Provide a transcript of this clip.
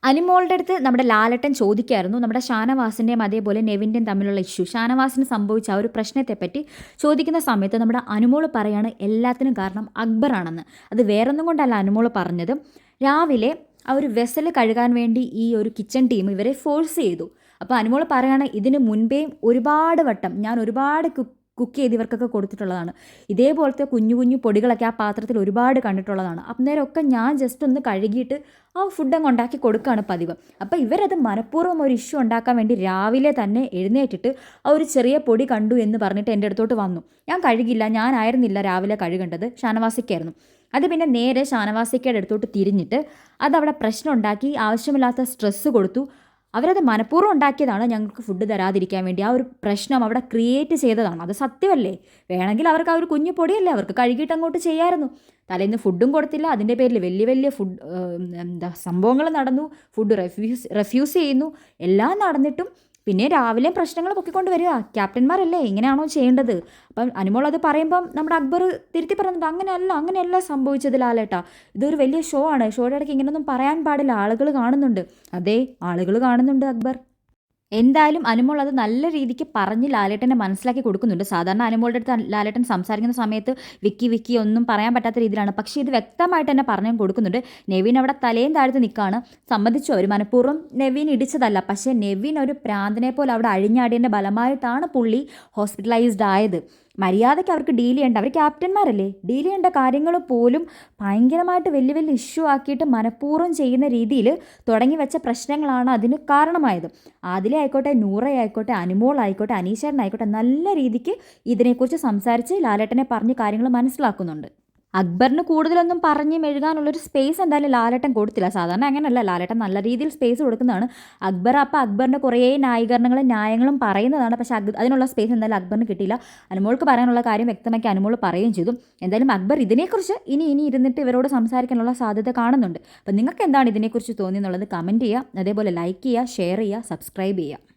അനുമോളുടെ അടുത്ത് നമ്മുടെ ലാലട്ടൻ ചോദിക്കായിരുന്നു നമ്മുടെ ഷാനവാസിൻ്റെയും അതേപോലെ നെവിൻ്റെയും തമ്മിലുള്ള ഇഷ്യൂ, ഷാനവാസിന് സംഭവിച്ച ആ ഒരു പ്രശ്നത്തെപ്പറ്റി ചോദിക്കുന്ന സമയത്ത് നമ്മുടെ അനുമോൾ പറയാണ് എല്ലാത്തിനും കാരണം അക്ബറാണെന്ന്. അത് വേറൊന്നും കൊണ്ടല്ല അനുമോൾ പറഞ്ഞത്. രാവിലെ ആ ഒരു വെസൽ കഴുകാൻ വേണ്ടി ഈ ഒരു കിച്ചൺ ടീം ഇവരെ ഫോഴ്സ് ചെയ്തു. അപ്പോൾ അനുമോൾ പറയുകയാണ് ഇതിന് മുൻപേയും ഒരുപാട് വട്ടം ഞാൻ ഒരുപാട് കുക്ക് ചെയ്ത് ഇവർക്കൊക്കെ കൊടുത്തിട്ടുള്ളതാണ്. ഇതേപോലത്തെ കുഞ്ഞു കുഞ്ഞു പൊടികളൊക്കെ ആ പാത്രത്തിൽ ഒരുപാട് കണ്ടിട്ടുള്ളതാണ്. അന്നേരമൊക്കെ ഞാൻ ജസ്റ്റ് ഒന്ന് കഴുകിയിട്ട് ആ ഫുഡ് അങ്ങ് ഉണ്ടാക്കി കൊടുക്കുകയാണ് പതിവ്. അപ്പോൾ ഇവരത് മനഃപൂർവ്വം ഒരു ഇഷ്യൂ ഉണ്ടാക്കാൻ വേണ്ടി രാവിലെ തന്നെ എഴുന്നേറ്റിട്ട് ആ ഒരു ചെറിയ പൊടി കണ്ടു എന്ന് പറഞ്ഞിട്ട് എൻ്റെ അടുത്തോട്ട് വന്നു. ഞാൻ കഴുകില്ല, ഞാനായിരുന്നില്ല രാവിലെ കഴുകേണ്ടത്, ഷാനവാസിക്കായിരുന്നു. അത് പിന്നെ നേരെ ഷാനവാസിക്കയുടെ അടുത്തോട്ട് തിരിഞ്ഞിട്ട് അതവിടെ പ്രശ്നം ഉണ്ടാക്കി, ആവശ്യമില്ലാത്ത സ്ട്രെസ്സ് കൊടുത്തു. അവരത് മനഃപൂർവ്വം ഉണ്ടാക്കിയതാണ് ഞങ്ങൾക്ക് ഫുഡ് തരാതിരിക്കാൻ വേണ്ടി. ആ ഒരു പ്രശ്നം അവിടെ ക്രിയേറ്റ് ചെയ്തതാണ്. അത് സത്യമല്ലേ? വേണമെങ്കിൽ അവർക്ക് ആ ഒരു കുഞ്ഞു പൊടിയല്ലേ, അവർക്ക് കഴുകിയിട്ട് അങ്ങോട്ട് ചെയ്യായിരുന്നു. തലേന്ന് ഫുഡും കൊടുത്തില്ല, അതിൻ്റെ പേരിൽ വലിയ വലിയ സംഭവങ്ങൾ നടന്നു. ഫുഡ് റെഫ്യൂസ് ചെയ്യുന്നു. എല്ലാം നടന്നിട്ടും പിന്നെ രാവിലെ പ്രശ്നങ്ങൾ പൊക്കിക്കൊണ്ട് വരിക. ക്യാപ്റ്റന്മാരല്ലേ, ഇങ്ങനെയാണോ ചെയ്യേണ്ടത്? അപ്പം അനുമോൾ അത് പറയുമ്പം നമ്മുടെ അക്ബർ തിരുത്തി പറയുന്നുണ്ട്, അങ്ങനെയല്ല സംഭവിച്ചത് ലാലേട്ടാ, ഇതൊരു വലിയ ഷോ ആണ്, ഷോയുടെ ഇടയ്ക്ക് ഇങ്ങനെയൊന്നും പറയാൻ പാടില്ല, ആളുകൾ കാണുന്നുണ്ട്. അതെ, ആളുകൾ കാണുന്നുണ്ട് അക്ബർ. എന്തായാലും അനുമോൾ അത് നല്ല രീതിക്ക് പറഞ്ഞ് ലാലേട്ടനെ മനസ്സിലാക്കി കൊടുക്കുന്നുണ്ട്. സാധാരണ അനുമോളുടെ അടുത്ത് ലാലേട്ടൻ സംസാരിക്കുന്ന സമയത്ത് വിക്കി ഒന്നും പറയാൻ പറ്റാത്ത രീതിയിലാണ്. പക്ഷേ ഇത് വ്യക്തമായിട്ട് തന്നെ പറഞ്ഞു കൊടുക്കുന്നുണ്ട്. നെവിൻ അവിടെ തലയും താഴ്ത്തി നിൽക്കുകയാണ്. സമ്മതിച്ചു, അവർ മനഃപൂർവ്വം നെവിൻ ഇടിച്ചതല്ല. പക്ഷേ നെവിൻ ഒരു പ്രാന്തനെ പോലെ അവിടെ അഴിഞ്ഞാടിയതിൻ്റെ ബലമായിട്ടാണ് പുള്ളി ഹോസ്പിറ്റലൈസ്ഡ് ആയത്. മര്യാദയ്ക്ക് അവർക്ക് ഡീൽ ചെയ്യേണ്ട, അവർ ക്യാപ്റ്റന്മാരല്ലേ, ഡീൽ ചെയ്യേണ്ട കാര്യങ്ങൾ പോലും ഭയങ്കരമായിട്ട് വലിയ വലിയ ഇഷ്യൂ ആക്കിയിട്ട് മനഃപൂർവ്വം ചെയ്യുന്ന രീതിയിൽ തുടങ്ങി വെച്ച പ്രശ്നങ്ങളാണ് അതിന് കാരണമായത്. ആദില ആയിക്കോട്ടെ, നൂറ ആയിക്കോട്ടെ, അനുമോൾ ആയിക്കോട്ടെ, അനീശ്വരനായിക്കോട്ടെ നല്ല രീതിക്ക് ഇതിനെക്കുറിച്ച് സംസാരിച്ച് ലാലേട്ടനെ പറഞ്ഞ് കാര്യങ്ങൾ മനസ്സിലാക്കുന്നുണ്ട്. അക്ബറിന് കൂടുതലൊന്നും പറഞ്ഞ് മെഴുകാനുള്ളൊരു സ്പേസ് എന്തായാലും ലാലേട്ടൻ കൊടുത്തില്ല. സാധാരണ അങ്ങനെയല്ല, ലാലേട്ടൻ നല്ല രീതിയിൽ സ്പേസ് കൊടുക്കുന്നതാണ്. അക്ബറിൻ്റെ കുറേ ന്യായങ്ങളും പറയുന്നതാണ്. പക്ഷേ അതിനുള്ള സ്പേസ് എന്തായാലും അക്ബറിന് കിട്ടിയില്ല. അനുമോൾക്ക് പറയാനുള്ള കാര്യം വ്യക്തമാക്കി അനുമോൾ പറയുകയും ചെയ്തു. എന്തായാലും അക്ബർ ഇതിനെക്കുറിച്ച് ഇനി ഇരുന്നിട്ട് ഇവരോട് സംസാരിക്കാനുള്ള സാധ്യത കാണുന്നുണ്ട്. അപ്പം നിങ്ങൾക്ക് എന്താണ് ഇതിനെക്കുറിച്ച് തോന്നിയെന്നുള്ളത് കമൻറ്റ് ചെയ്യുക. അതേപോലെ ലൈക്ക് ചെയ്യുക, ഷെയർ ചെയ്യുക, സബ്സ്ക്രൈബ് ചെയ്യുക.